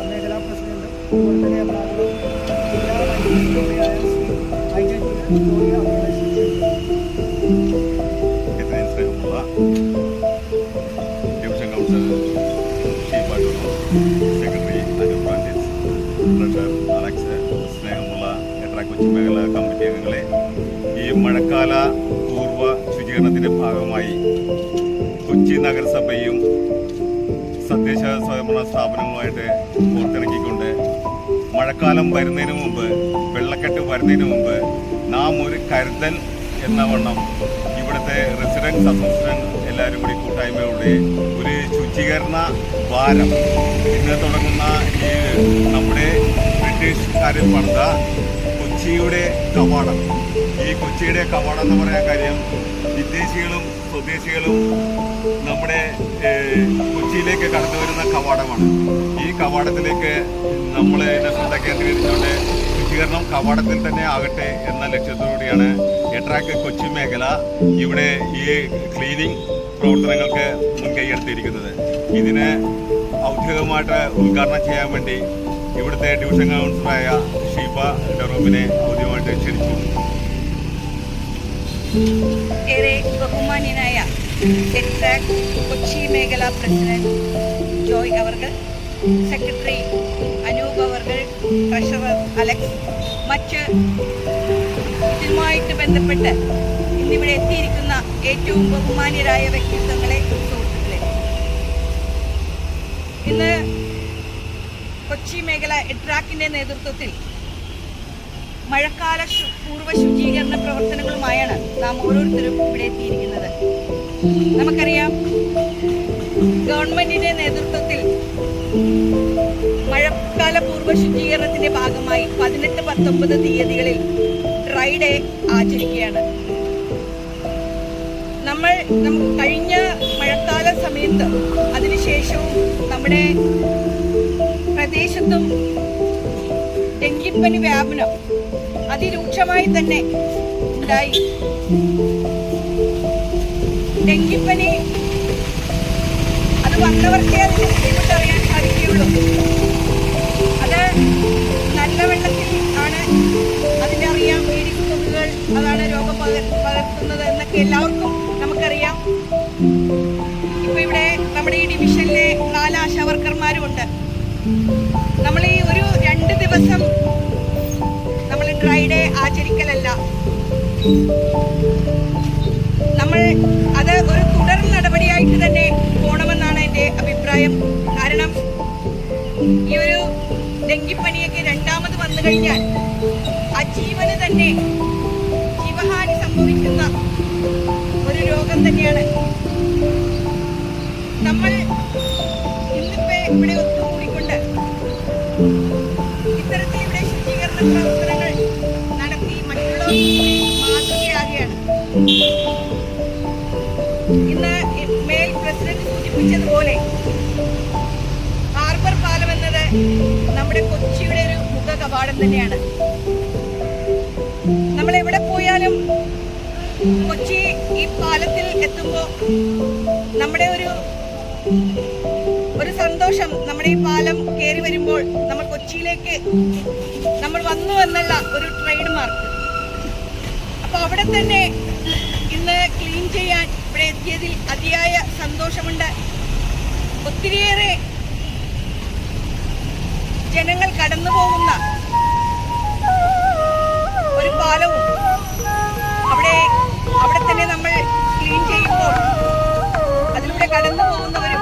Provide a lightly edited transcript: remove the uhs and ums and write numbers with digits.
മേഖലാ president division council secretary Anoop Francis, treasurer Alex, സ്നേഹമുള്ള എട്രാക്ക് കൊച്ചി മേഖലാ കമ്മിറ്റി അംഗങ്ങളെ, ഈ മഴക്കാല പൂർവ്വ ശുചീകരണത്തിൻ്റെ ഭാഗമായി കൊച്ചി നഗരസഭയും തദ്ദേശ സ്വയംഭരണ സ്ഥാപനങ്ങളുമായിട്ട് പുറത്തിറക്കിക്കൊണ്ട് മഴക്കാലം വരുന്നതിന് മുമ്പ്, വെള്ളക്കെട്ട് വരുന്നതിന് മുമ്പ് നാം ഒരു കരുതൽ എന്ന വണ്ണം ഇവിടുത്തെ റെസിഡൻസ് അസോസിയേഷൻ എല്ലാവരും കൂടി കൂട്ടായ്മയോടെ ഒരു ശുചീകരണ വാരം ഇന്ന് തുടങ്ങുന്ന ഈ നമ്മുടെ ബ്രിട്ടീഷുകാർ പണിത കൊച്ചിയുടെ കവാടം, ഈ കൊച്ചിയുടെ കവാടം എന്ന് പറയാൻ കാര്യം വിദേശികളും സ്വദേശികളും നമ്മുടെ കൊച്ചിയിലേക്ക് കടന്നു വരുന്ന കവാടമാണ്. ഈ കവാടത്തിലേക്ക് നമ്മൾ ശ്രദ്ധ കേന്ദ്രീകരിച്ചുകൊണ്ട് ശുചീകരണം കവാടത്തിൽ തന്നെ ആകട്ടെ എന്ന ലക്ഷ്യത്തോടുകൂടിയാണ് എട്രാക്ക് കൊച്ചി മേഖല ഇവിടെ ഈ ക്ലീനിങ് പ്രവർത്തനങ്ങൾക്ക് മുൻകൈയെടുത്തിരിക്കുന്നത്. ഇതിന് ഔദ്യോഗികമായിട്ട് ഉദ്ഘാടനം ചെയ്യാൻ വേണ്ടി ഇവിടുത്തെ ഡിവിഷൻ കൗൺസിലറായ ഷീബ ഡെറോബിനെ ഔദ്യോഗികമായിട്ട് ക്ഷണിച്ചു. ഏറെ ബഹുമാന്യനായ എട്രാക്ക് കൊച്ചി മേഖലാ പ്രസിഡന്റ് ജോയ് അവർകൾ, സെക്രട്ടറി അനൂപ് അവർകൾ, ട്രഷറർ അലക്സ്, മറ്റ് ഇതുമായിട്ട് ബന്ധപ്പെട്ട് ഇന്നിവിടെ എത്തിയിരിക്കുന്ന ഏറ്റവും ബഹുമാന്യരായ വ്യക്തിത്വങ്ങളെ, സുഹൃത്തുക്കളെ, ഇന്ന് കൊച്ചി മേഖല എട്രാക്കിൻ്റെ നേതൃത്വത്തിൽ മഴക്കാല പൂർവ്വ ശുചീകരണ പ്രവർത്തനങ്ങളുമായാണ് നാം ഓരോരുത്തരും ഇവിടെ എത്തിയിരിക്കുന്നത്. നമുക്കറിയാം, ഗവൺമെന്റിന്റെ നേതൃത്വത്തിൽ മഴക്കാല പൂർവ്വ ശുചീകരണത്തിന്റെ ഭാഗമായി 18-19 തീയതികളിൽ ഡ്രൈ ഡേ ആചരിക്കുകയാണ്. നമുക്ക് കഴിഞ്ഞ മഴക്കാല സമയത്ത് അതിനുശേഷവും നമ്മുടെ പ്രദേശത്തും ഡെങ്കിപ്പനി വ്യാപനം അതിരൂക്ഷമായി തന്നെ ഉണ്ടായി. ഡെങ്കിപ്പനി അത് വന്നവർക്കേ അതിന്റെ ബുദ്ധിമുട്ട് അറിയാൻ സാധിക്കുകയുള്ളൂ. അത് നല്ല വെള്ളത്തിൽ ആണ് അതിൻ്റെ അറിയാം. ഈഡിസ് കൊതുകുകൾ അതാണ് രോഗം പകർത്തുന്നത് എന്നൊക്കെ എല്ലാവർക്കും നമുക്കറിയാം. ഇപ്പൊ ഇവിടെ നമ്മുടെ ഈ ഡിവിഷനിലെ 4 ആശാവർക്കർമാരുമുണ്ട്. നമ്മൾ ഈ ഒരു 2 ദിവസം നമ്മൾ ഡ്രൈ ഡേ ആചരിക്കലല്ല, നമ്മൾ അത് ഒരു തുടർ നടപടിയായിട്ട് തന്നെ പോകണമെന്നാണ് എൻ്റെ അഭിപ്രായം. കാരണം ഈ ഒരു ഡെങ്കിപ്പനിയൊക്കെ രണ്ടാമത് വന്നു കഴിഞ്ഞാൽ ആ ജീവന് തന്നെ ജീവഹാനി സംഭവിക്കുന്ന ഒരു രോഗം തന്നെയാണ്. നമ്മൾ ഇന്നിപ്പോ ഇവിടെ ഒത്തുകൂടിക്കൊണ്ട് ഇത്തരത്തിൽ ഇവിടെ ശുചീകരണ പ്രവർത്തനങ്ങൾ നടത്തി മറ്റുള്ളവർക്ക് മാതൃകയാകുകയാണ്. ഇന്ന് മേൽ പ്രസിഡന്റ് സൂചിപ്പിച്ചതുപോലെ ഹാർബർ പാലം എന്നത് നമ്മുടെ കൊച്ചിയുടെ ഒരു മുഖ കവാടം തന്നെയാണ്. നമ്മൾ എവിടെ പോയാലും കൊച്ചി ഈ പാലത്തിൽ എത്തുമ്പോൾ നമ്മുടെ ഒരു സന്തോഷം, നമ്മുടെ ഈ പാലം കയറി വരുമ്പോൾ നമ്മൾ കൊച്ചിയിലേക്ക് നമ്മൾ വന്നു എന്നുള്ള ഒരു ട്രേഡ് മാർക്ക്. അപ്പൊ അവിടെ തന്നെ ഇന്ന് ക്ലീൻ ചെയ്യാൻ ഇവിടെ എത്തിയതിൽ അതിയായ സന്തോഷമുണ്ട്. ഒത്തിരിയേറെ ജനങ്ങൾ കടന്നു പോകുന്ന ഒരു പാലവും അവിടെ തന്നെ നമ്മൾ ക്ലീൻ ചെയ്യുമ്പോൾ അതിലൂടെ കടന്നു പോകുന്നവർ